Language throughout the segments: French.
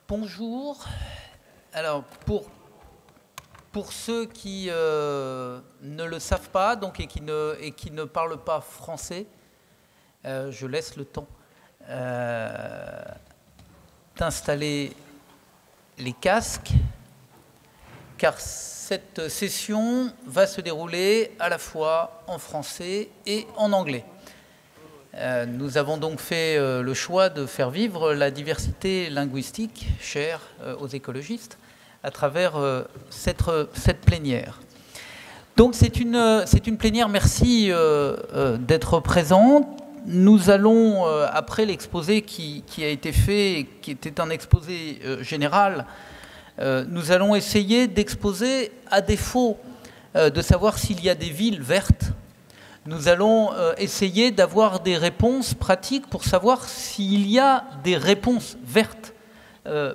Bonjour. Alors, pour ceux qui ne le savent pas donc, et qui ne parlent pas français, je laisse le temps d'installer les casques, car cette session va se dérouler à la fois en français et en anglais. Nous avons donc fait le choix de faire vivre la diversité linguistique chère aux écologistes à travers cette plénière. Donc c'est une plénière, merci d'être présent. Nous allons, après l'exposé qui a été fait, qui était un exposé général, nous allons essayer d'exposer, à défaut de savoir s'il y a des villes vertes, nous allons essayer d'avoir des réponses pratiques pour savoir s'il y a des réponses vertes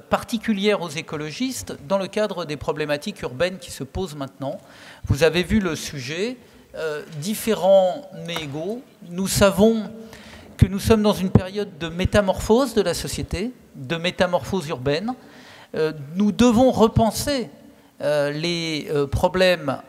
particulières aux écologistes dans le cadre des problématiques urbaines qui se posent maintenant. Vous avez vu le sujet, différents mais égaux. Nous savons que nous sommes dans une période de métamorphose de la société, de métamorphose urbaine. Nous devons repenser les problèmes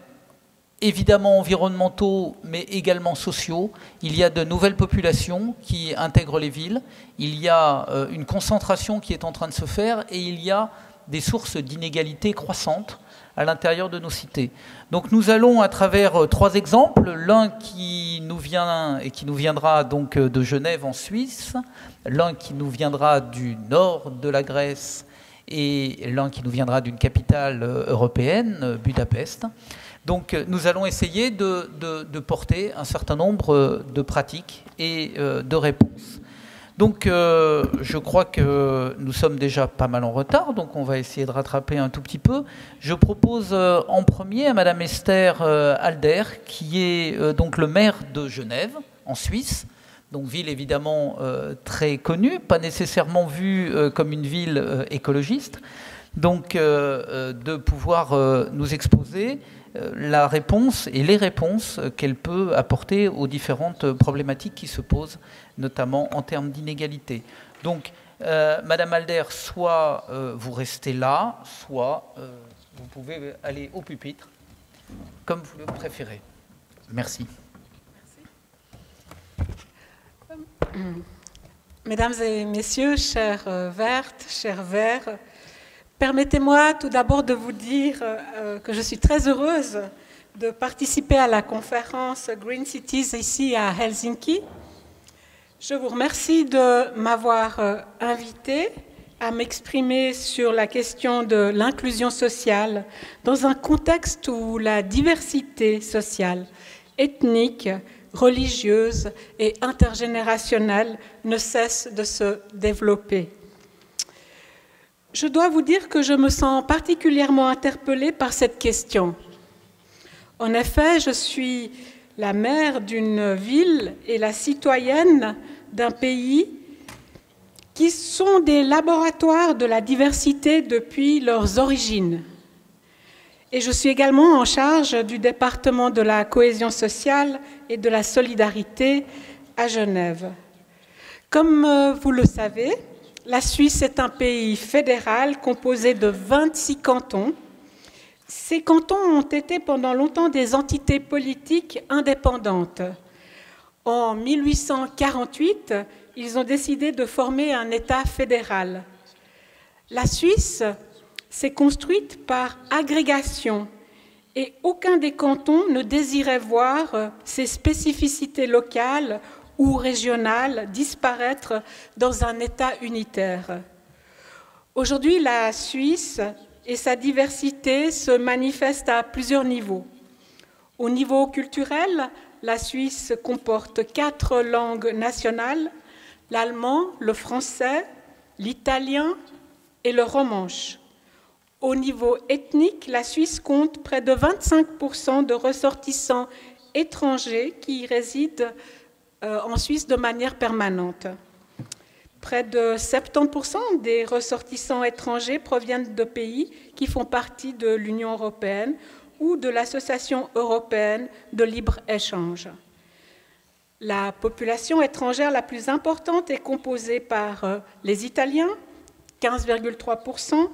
évidemment environnementaux, mais également sociaux. Il y a de nouvelles populations qui intègrent les villes, il y a une concentration qui est en train de se faire, et il y a des sources d'inégalités croissantes à l'intérieur de nos cités. Donc nous allons, à travers trois exemples, l'un qui nous vient et qui nous viendra donc de Genève en Suisse, l'un qui nous viendra du nord de la Grèce, et l'un qui nous viendra d'une capitale européenne, Budapest. Donc nous allons essayer de porter un certain nombre de pratiques et de réponses. Donc je crois que nous sommes déjà pas mal en retard, donc on va essayer de rattraper un tout petit peu. Je propose en premier à Madame Esther Alder, qui est donc le maire de Genève, en Suisse, donc ville évidemment très connue, pas nécessairement vue comme une ville écologiste, donc de pouvoir nous exposer la réponse et les réponses qu'elle peut apporter aux différentes problématiques qui se posent, notamment en termes d'inégalité. Donc, Madame Alder, soit vous restez là, soit vous pouvez aller au pupitre, comme vous le préférez. Merci. Mesdames et messieurs, chères vertes, chers verts, permettez-moi tout d'abord de vous dire que je suis très heureuse de participer à la conférence Green Cities ici à Helsinki. Je vous remercie de m'avoir invité à m'exprimer sur la question de l'inclusion sociale dans un contexte où la diversité sociale, ethnique, religieuse et intergénérationnelle ne cesse de se développer. Je dois vous dire que je me sens particulièrement interpellée par cette question. En effet, je suis la maire d'une ville et la citoyenne d'un pays qui sont des laboratoires de la diversité depuis leurs origines. Et je suis également en charge du département de la cohésion sociale et de la solidarité à Genève. Comme vous le savez, la Suisse est un pays fédéral composé de 26 cantons. Ces cantons ont été pendant longtemps des entités politiques indépendantes. En 1848, ils ont décidé de former un État fédéral. La Suisse s'est construite par agrégation et aucun des cantons ne désirait voir ses spécificités locales ou régionales disparaître dans un État unitaire. Aujourd'hui, la Suisse et sa diversité se manifestent à plusieurs niveaux. Au niveau culturel, la Suisse comporte 4 langues nationales, l'allemand, le français, l'italien et le romanche. Au niveau ethnique, la Suisse compte près de 25% de ressortissants étrangers qui résident en Suisse de manière permanente. Près de 70% des ressortissants étrangers proviennent de pays qui font partie de l'Union européenne ou de l'Association européenne de libre-échange. La population étrangère la plus importante est composée par les Italiens, 15,3%,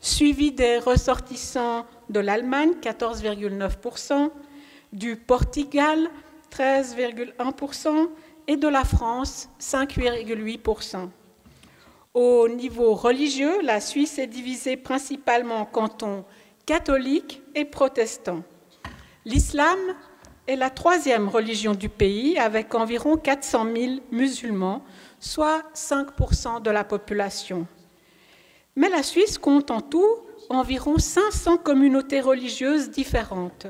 suivi des ressortissants de l'Allemagne, 14,9%, du Portugal, 13,1%, et de la France, 5,8%. Au niveau religieux, la Suisse est divisée principalement en cantons catholiques et protestants. L'islam est la troisième religion du pays, avec environ 400 000 musulmans, soit 5% de la population. Mais la Suisse compte en tout environ 500 communautés religieuses différentes.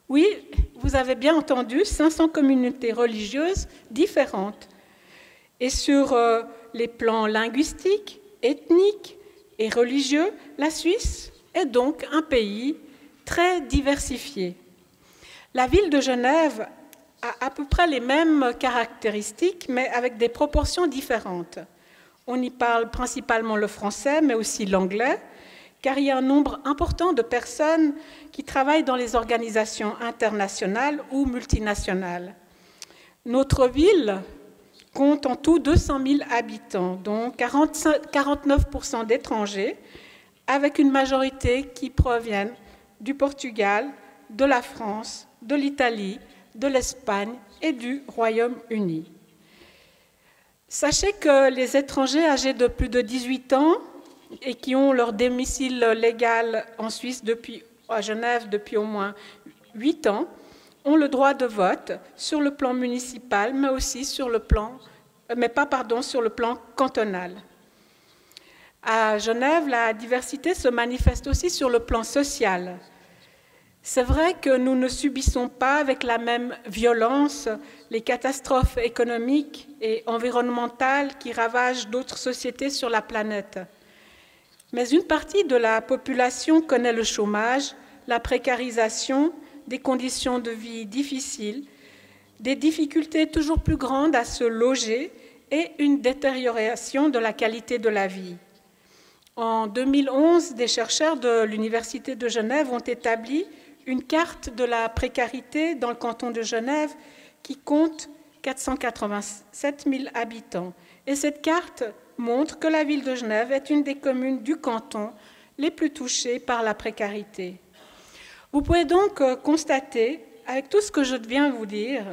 Oui, vous avez bien entendu, 500 communautés religieuses différentes. Et sur les plans linguistiques, ethniques et religieux, la Suisse est donc un pays très diversifié. La ville de Genève a à peu près les mêmes caractéristiques, mais avec des proportions différentes. On y parle principalement le français, mais aussi l'anglais, car il y a un nombre important de personnes qui travaillent dans les organisations internationales ou multinationales. Notre ville compte en tout 200 000 habitants, dont 49% d'étrangers, avec une majorité qui proviennent du Portugal, de la France, de l'Italie, de l'Espagne et du Royaume-Uni. Sachez que les étrangers âgés de plus de 18 ans et qui ont leur domicile légal en Suisse à Genève depuis au moins 8 ans ont le droit de vote sur le plan municipal, mais aussi sur le plan cantonal. À Genève, la diversité se manifeste aussi sur le plan social. C'est vrai que nous ne subissons pas avec la même violence les catastrophes économiques et environnementales qui ravagent d'autres sociétés sur la planète. Mais une partie de la population connaît le chômage, la précarisation, des conditions de vie difficiles, des difficultés toujours plus grandes à se loger et une détérioration de la qualité de la vie. En 2011, des chercheurs de l'Université de Genève ont établi une carte de la précarité dans le canton de Genève qui compte 487 000 habitants. Et cette carte montre que la ville de Genève est une des communes du canton les plus touchées par la précarité. Vous pouvez donc constater, avec tout ce que je viens de vous dire,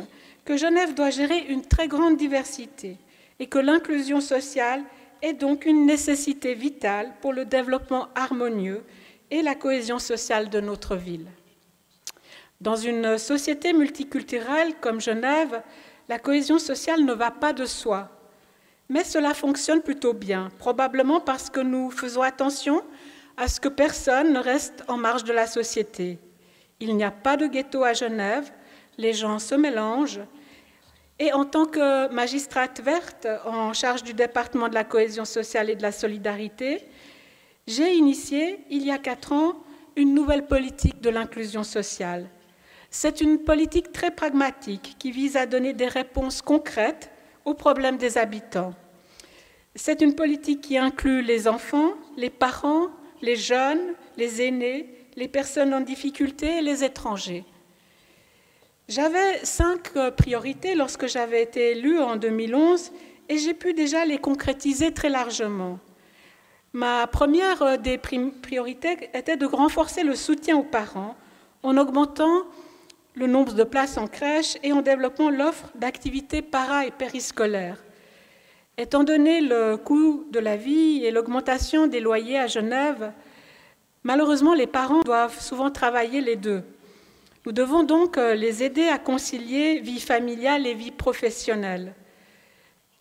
que Genève doit gérer une très grande diversité et que l'inclusion sociale est donc une nécessité vitale pour le développement harmonieux et la cohésion sociale de notre ville. Dans une société multiculturelle comme Genève, la cohésion sociale ne va pas de soi, mais cela fonctionne plutôt bien, probablement parce que nous faisons attention à ce que personne ne reste en marge de la société. Il n'y a pas de ghetto à Genève, les gens se mélangent, et en tant que magistrate verte en charge du département de la cohésion sociale et de la solidarité, j'ai initié, il y a 4 ans, une nouvelle politique de l'inclusion sociale. C'est une politique très pragmatique qui vise à donner des réponses concrètes aux problèmes des habitants. C'est une politique qui inclut les enfants, les parents, les jeunes, les aînés, les personnes en difficulté et les étrangers. J'avais 5 priorités lorsque j'avais été élue en 2011 et j'ai pu déjà les concrétiser très largement. Ma première des priorités était de renforcer le soutien aux parents en augmentant le nombre de places en crèche et en développant l'offre d'activités para- et périscolaires. Étant donné le coût de la vie et l'augmentation des loyers à Genève, malheureusement, les parents doivent souvent travailler les deux. Nous devons donc les aider à concilier vie familiale et vie professionnelle.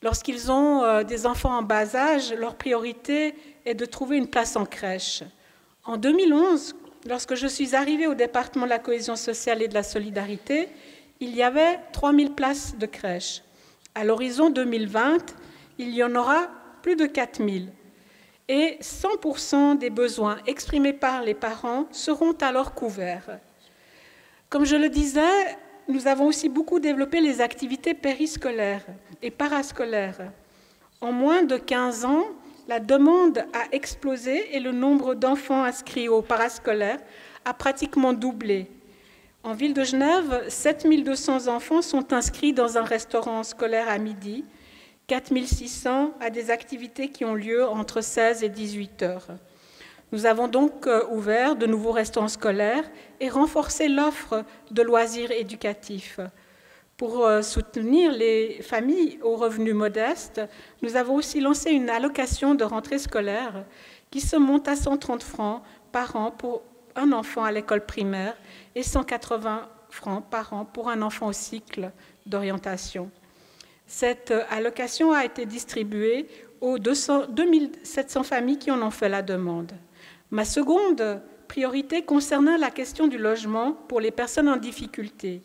Lorsqu'ils ont des enfants en bas âge, leur priorité est de trouver une place en crèche. En 2011, lorsque je suis arrivée au département de la cohésion sociale et de la solidarité, il y avait 3000 places de crèche. À l'horizon 2020, il y en aura plus de 4000. Et 100% des besoins exprimés par les parents seront alors couverts. Comme je le disais, nous avons aussi beaucoup développé les activités périscolaires et parascolaires. En moins de 15 ans, la demande a explosé et le nombre d'enfants inscrits au parascolaire a pratiquement doublé. En ville de Genève, 7200 enfants sont inscrits dans un restaurant scolaire à midi 4600 à des activités qui ont lieu entre 16 et 18 heures. Nous avons donc ouvert de nouveaux restaurants scolaires et renforcé l'offre de loisirs éducatifs. Pour soutenir les familles aux revenus modestes, nous avons aussi lancé une allocation de rentrée scolaire qui se monte à 130 francs par an pour un enfant à l'école primaire et 180 francs par an pour un enfant au cycle d'orientation. Cette allocation a été distribuée aux 2700 familles qui en ont fait la demande. Ma seconde priorité concernait la question du logement pour les personnes en difficulté.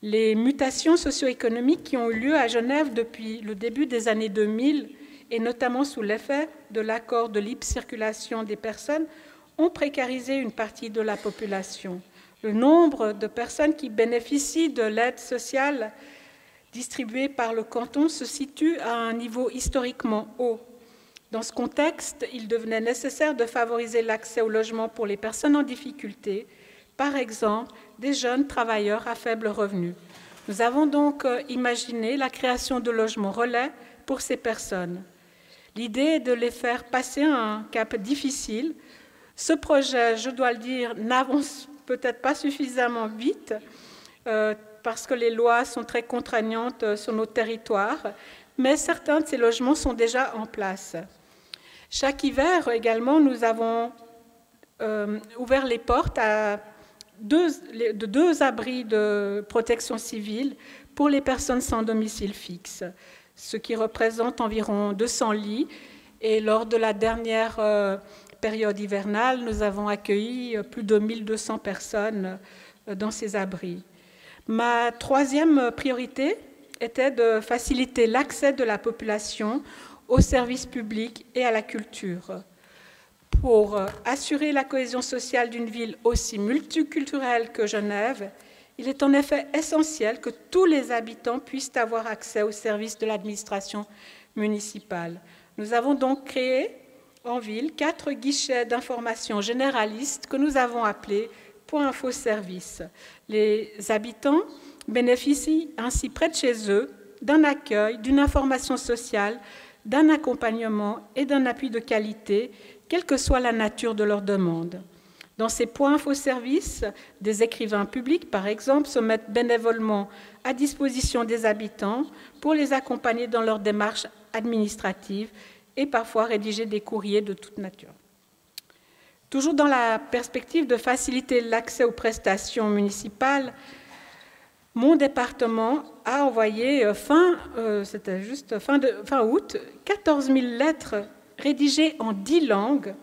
Les mutations socio-économiques qui ont eu lieu à Genève depuis le début des années 2000, et notamment sous l'effet de l'accord de libre circulation des personnes, ont précarisé une partie de la population. Le nombre de personnes qui bénéficient de l'aide sociale distribuée par le canton se situe à un niveau historiquement haut. Dans ce contexte, il devenait nécessaire de favoriser l'accès au logement pour les personnes en difficulté, par exemple des jeunes travailleurs à faible revenu. Nous avons donc imaginé la création de logements relais pour ces personnes. L'idée est de les faire passer un cap difficile. Ce projet, je dois le dire, n'avance peut-être pas suffisamment vite parce que les lois sont très contraignantes sur nos territoires, mais certains de ces logements sont déjà en place. Chaque hiver également, nous avons ouvert les portes à deux abris de protection civile pour les personnes sans domicile fixe, ce qui représente environ 200 lits. Et lors de la dernière période hivernale, nous avons accueilli plus de 1200 personnes dans ces abris. Ma troisième priorité était de faciliter l'accès de la population aux services publics et à la culture. Pour assurer la cohésion sociale d'une ville aussi multiculturelle que Genève, il est en effet essentiel que tous les habitants puissent avoir accès aux services de l'administration municipale. Nous avons donc créé en ville 4 guichets d'information généralistes que nous avons appelés Point Info Service. Les habitants bénéficient ainsi près de chez eux d'un accueil, d'une information sociale, d'un accompagnement et d'un appui de qualité, quelle que soit la nature de leur demande. Dans ces points info-services, des écrivains publics, par exemple, se mettent bénévolement à disposition des habitants pour les accompagner dans leurs démarches administratives et parfois rédiger des courriers de toute nature. Toujours dans la perspective de faciliter l'accès aux prestations municipales, mon département a envoyé fin août 14 000 lettres rédigées en 10 langues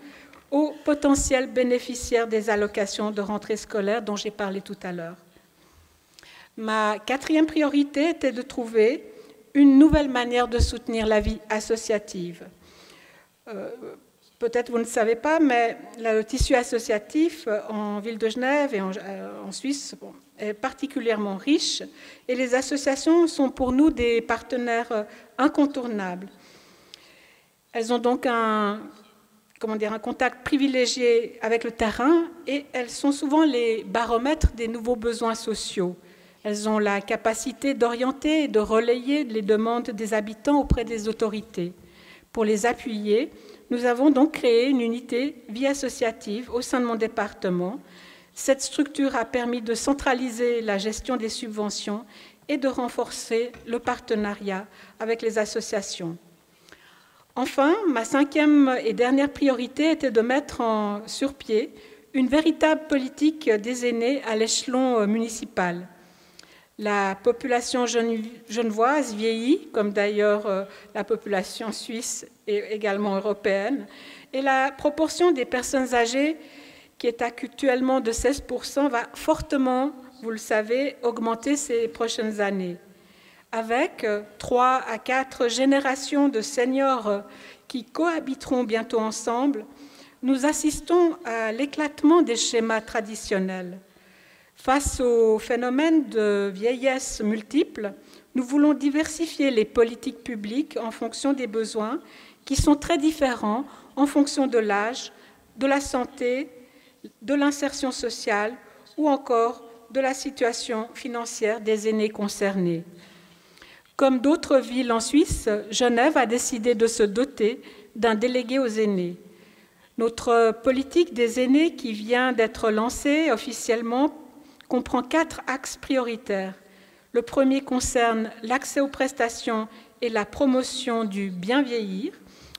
aux potentiels bénéficiaires des allocations de rentrée scolaire dont j'ai parlé tout à l'heure. Ma quatrième priorité était de trouver une nouvelle manière de soutenir la vie associative. Peut-être vous ne savez pas, mais le tissu associatif en ville de Genève et en Suisse est particulièrement riche et les associations sont pour nous des partenaires incontournables. Elles ont donc un contact privilégié avec le terrain et elles sont souvent les baromètres des nouveaux besoins sociaux. Elles ont la capacité d'orienter et de relayer les demandes des habitants auprès des autorités. Pour les appuyer, nous avons donc créé une unité vie associative au sein de mon département. Cette structure a permis de centraliser la gestion des subventions et de renforcer le partenariat avec les associations. Enfin, ma cinquième et dernière priorité était de mettre sur pied une véritable politique des aînés à l'échelon municipal. La population genevoise vieillit, comme d'ailleurs la population suisse et également européenne, et la proportion des personnes âgées, qui est actuellement de 16%, va fortement, vous le savez, augmenter ces prochaines années. Avec 3 à 4 générations de seniors qui cohabiteront bientôt ensemble, nous assistons à l'éclatement des schémas traditionnels. Face au phénomène de vieillesse multiple, nous voulons diversifier les politiques publiques en fonction des besoins qui sont très différents en fonction de l'âge, de la santé, de l'insertion sociale ou encore de la situation financière des aînés concernés. Comme d'autres villes en Suisse, Genève a décidé de se doter d'un délégué aux aînés. Notre politique des aînés qui vient d'être lancée officiellement comprend 4 axes prioritaires. Le premier concerne l'accès aux prestations et la promotion du bien vieillir.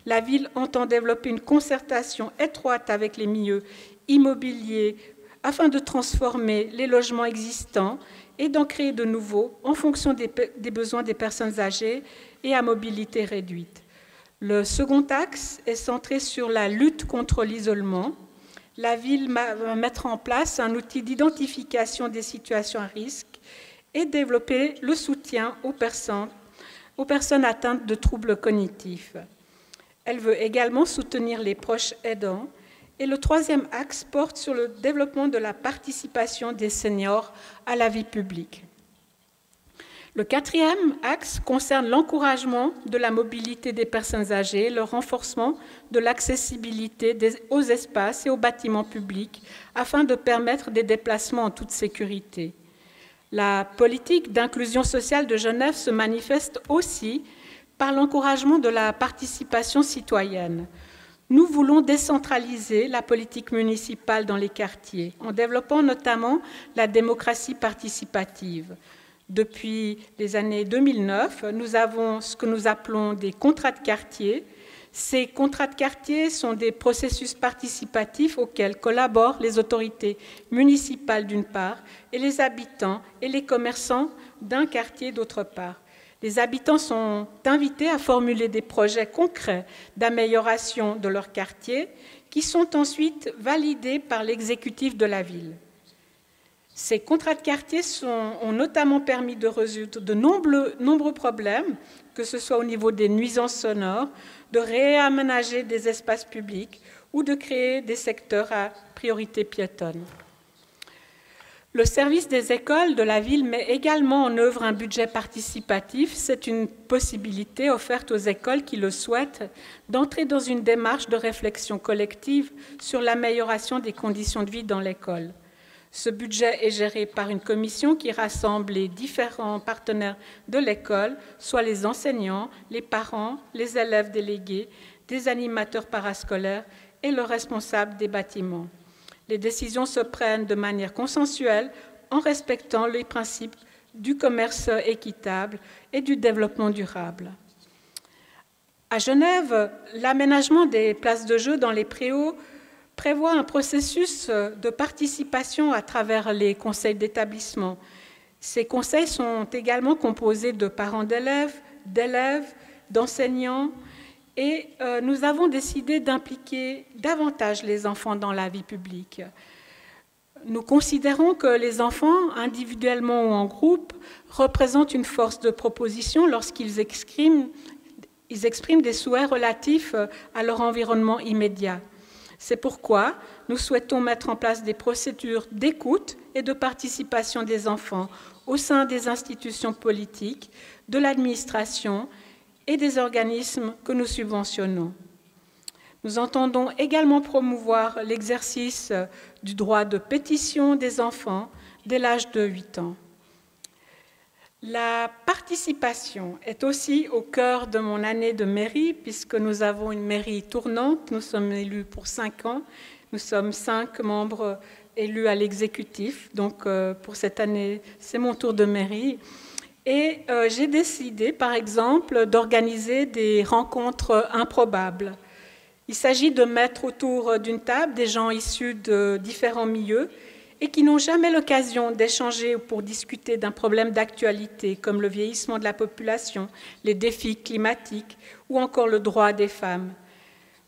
La ville entend développer une concertation étroite avec les milieux immobiliers afin de transformer les logements existants et d'en créer de nouveaux en fonction des besoins des personnes âgées et à mobilité réduite. Le second axe est centré sur la lutte contre l'isolement. La ville va mettre en place un outil d'identification des situations à risque et développer le soutien aux personnes atteintes de troubles cognitifs. Elle veut également soutenir les proches aidants. Et le troisième axe porte sur le développement de la participation des seniors à la vie publique. Le quatrième axe concerne l'encouragement de la mobilité des personnes âgées, le renforcement de l'accessibilité aux espaces et aux bâtiments publics afin de permettre des déplacements en toute sécurité. La politique d'inclusion sociale de Genève se manifeste aussi par l'encouragement de la participation citoyenne. Nous voulons décentraliser la politique municipale dans les quartiers, en développant notamment la démocratie participative. Depuis les années 2009, nous avons ce que nous appelons des contrats de quartier. Ces contrats de quartier sont des processus participatifs auxquels collaborent les autorités municipales d'une part et les habitants et les commerçants d'un quartier d'autre part. Les habitants sont invités à formuler des projets concrets d'amélioration de leur quartier qui sont ensuite validés par l'exécutif de la ville. Ces contrats de quartier ont notamment permis de résoudre de nombreux problèmes, que ce soit au niveau des nuisances sonores, de réaménager des espaces publics ou de créer des secteurs à priorité piétonne. Le service des écoles de la ville met également en œuvre un budget participatif. C'est une possibilité offerte aux écoles qui le souhaitent d'entrer dans une démarche de réflexion collective sur l'amélioration des conditions de vie dans l'école. Ce budget est géré par une commission qui rassemble les différents partenaires de l'école, soit les enseignants, les parents, les élèves délégués, des animateurs parascolaires et le responsable des bâtiments. Les décisions se prennent de manière consensuelle en respectant les principes du commerce équitable et du développement durable. À Genève, l'aménagement des places de jeu dans les préaux prévoit un processus de participation à travers les conseils d'établissement. Ces conseils sont également composés de parents d'élèves, d'enseignants, et nous avons décidé d'impliquer davantage les enfants dans la vie publique. Nous considérons que les enfants, individuellement ou en groupe, représentent une force de proposition lorsqu'ils expriment des souhaits relatifs à leur environnement immédiat. C'est pourquoi nous souhaitons mettre en place des procédures d'écoute et de participation des enfants au sein des institutions politiques, de l'administration et des organismes que nous subventionnons. Nous entendons également promouvoir l'exercice du droit de pétition des enfants dès l'âge de 8 ans. La participation est aussi au cœur de mon année de mairie, puisque nous avons une mairie tournante. Nous sommes élus pour 5 ans. Nous sommes 5 membres élus à l'exécutif. Donc, pour cette année, c'est mon tour de mairie. Et j'ai décidé, par exemple, d'organiser des rencontres improbables. Il s'agit de mettre autour d'une table des gens issus de différents milieux et qui n'ont jamais l'occasion d'échanger ou pour discuter d'un problème d'actualité comme le vieillissement de la population, les défis climatiques ou encore le droit des femmes.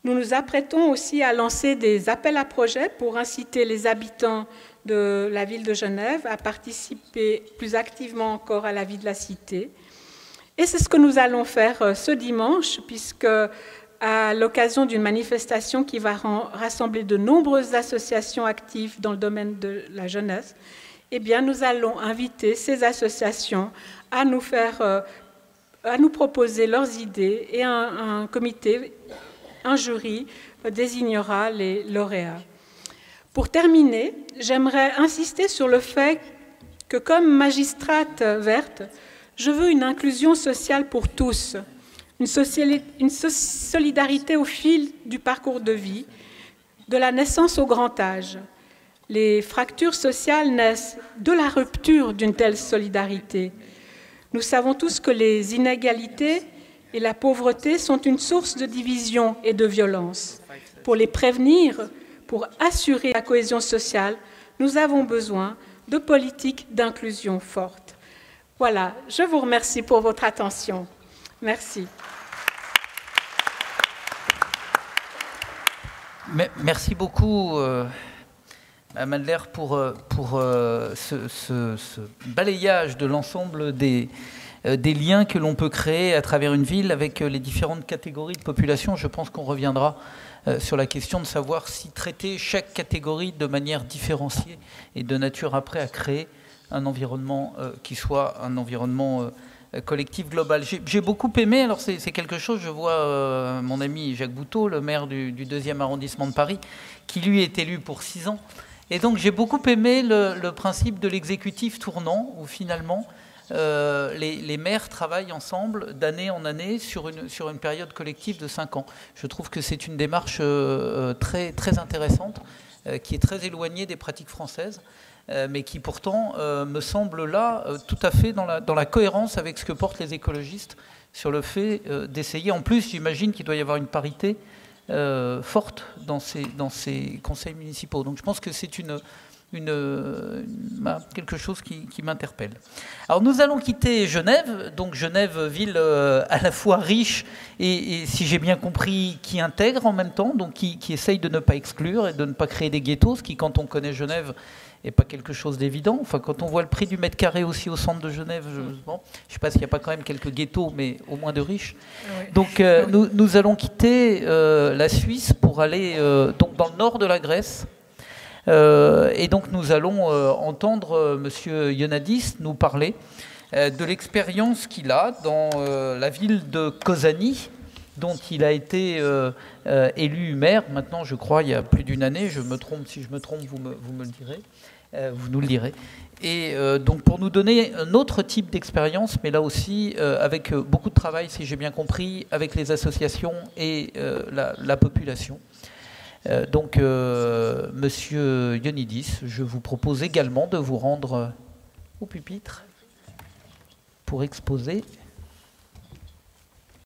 Nous nous apprêtons aussi à lancer des appels à projets pour inciter les habitants de la ville de Genève à participer plus activement encore à la vie de la cité. Et c'est ce que nous allons faire ce dimanche, puisque à l'occasion d'une manifestation qui va rassembler de nombreuses associations actives dans le domaine de la jeunesse, eh bien, nous allons inviter ces associations à nous proposer leurs idées et un comité, un jury désignera les lauréats. Pour terminer, j'aimerais insister sur le fait que comme magistrate verte, Je veux une inclusion sociale pour tous, une solidarité au fil du parcours de vie, de la naissance au grand âge. Les fractures sociales naissent de la rupture d'une telle solidarité. Nous savons tous que les inégalités et la pauvreté sont une source de division et de violence. Pour les prévenir, pour assurer la cohésion sociale, nous avons besoin de politiques d'inclusion fortes. Voilà, je vous remercie pour votre attention. Merci. Merci beaucoup, Mme Adler, pour ce balayage de l'ensemble des liens que l'on peut créer à travers une ville avec les différentes catégories de population. Je pense qu'on reviendra sur la question de savoir si traiter chaque catégorie de manière différenciée et de nature après à créer un environnement qui soit un environnement collectif global. J'ai beaucoup aimé, alors c'est quelque chose, je vois mon ami Jacques Bouteau, le maire du 2e arrondissement de Paris, qui lui est élu pour 6 ans. Et donc j'ai beaucoup aimé le principe de l'exécutif tournant, où finalement les maires travaillent ensemble d'année en année sur une période collective de 5 ans. Je trouve que c'est une démarche très, très intéressante, qui est très éloignée des pratiques françaises, mais qui pourtant me semble là tout à fait dans la cohérence avec ce que portent les écologistes sur le fait d'essayer. En plus, j'imagine qu'il doit y avoir une parité forte dans ces conseils municipaux. Donc je pense que c'est quelque chose qui m'interpelle. Alors nous allons quitter Genève, donc Genève, ville à la fois riche et si j'ai bien compris, qui intègre en même temps, donc qui essaye de ne pas exclure et de ne pas créer des ghettos, ce qui, quand on connaît Genève, n'est pas quelque chose d'évident. Enfin, quand on voit le prix du mètre carré aussi au centre de Genève, je ne sais pas s'il n'y a pas quand même quelques ghettos, mais au moins de riches. Oui. Donc nous allons quitter la Suisse pour aller donc dans le nord de la Grèce. Et donc nous allons entendre Monsieur Ioannidis nous parler de l'expérience qu'il a dans la ville de Kozani, dont il a été élu maire, maintenant je crois il y a plus d'une année. Je me trompe, si je me trompe, vous me le direz, vous nous le direz. Et donc pour nous donner un autre type d'expérience, mais là aussi avec beaucoup de travail, si j'ai bien compris, avec les associations et la population. Donc, Monsieur Ioannidis, je vous propose également de vous rendre au pupitre pour exposer